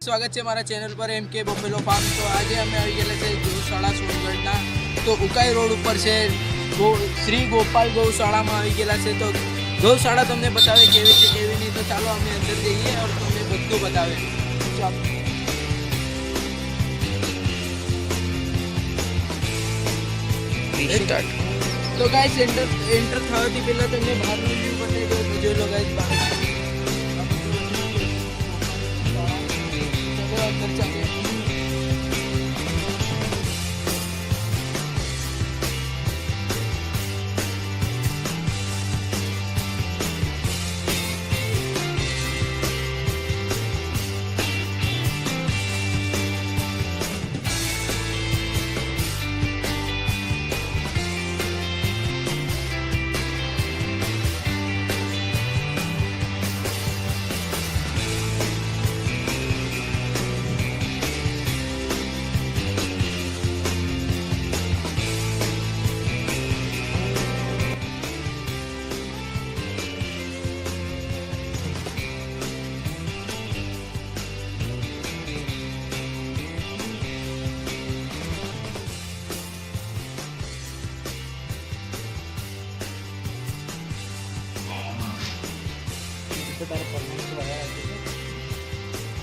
स्वागत है मारा चैनल पर एम के बफेलो फार्म। तो आज અમે આવી ગયેલા છે ગૌશાળા સોનગઢના તો ઉકાઈ રોડ ઉપર છે શ્રી ગોપાલ ગૌશાળામાં આવી ગયેલા છે। તો ગૌશાળા તમને બતાવે કેવી છે કેવી નહીં। તો ચાલો અમે અંદર જઈએ और તમને બધું બતાવે। ચાલો તો ગાઈસ એન્ટર થવાથી પહેલા તમને બહારનો વ્યૂ બતાવી દઉં તો જોઈ લો ગાઈસ બહાર अंदर चलिए।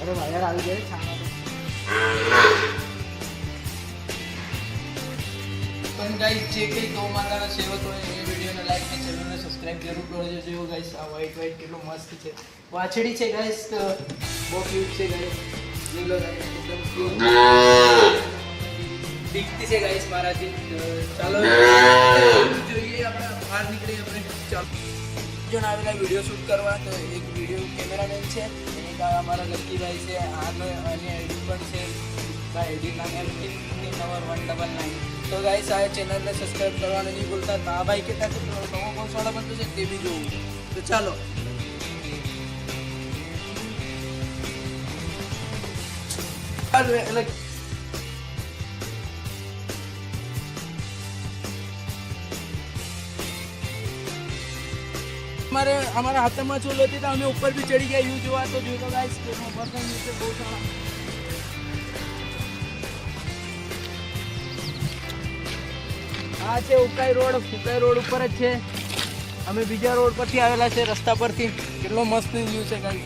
अरे वायर आ गया छाना पण गाइस जे काही गौ माताना सेवक હોય એ વિડિયોને લાઈક અને ચેનલને સબસ્ક્રાઇબ જરૂર કરજો। જો ગાઈસ આ વ્હાઈટ કેટલું મસ્ત છે વાછડી છે ગાઈસ। તો બહુ ક્યુટ છે ગાઈસ। જે લો ગાઈસ એકદમ ક્યુટ દીખતી છે ગાઈસ મારાથી। ચાલો જોઈએ આપણે બહાર નીકળીએ આપણે। ચાલો जन आवेला वीडियो शूट करवा तो एक वीडियो कैमरामैन है एक हमारा लकी भाई से आगे एडिट पण है एडिट नंबर 199। तो गाइस आ चैनल ने सब्सक्राइब करवा नहीं भूलता। तो आ भाई कहता है नवा गौशाला बनते हैं ते भी जो। तो चलो हमारा हाथ में चूल होती तो हमें ऊपर भी चढ़ी गया यू जो तो जो गाइस गौशाला आ उकाई रोड ऊपर ज छे। अमे बीजा रोड पर आवेला छे रस्ता पर थी केटलो मस्त व्यू है गाइस।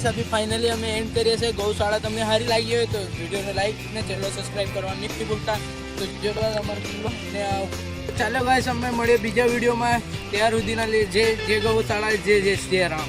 अभी फाइनली अमे एंड करिए छे। गौशाला तमने सारी लगी हो तो वीडियो ने लाइक ने चैनल सब्सक्राइब करवा नहीं भूलता। तो जो अमर चलो गाइस अमे मळे बीजा वीडियो में त्यार सुधीना जे गौशाला जे राम।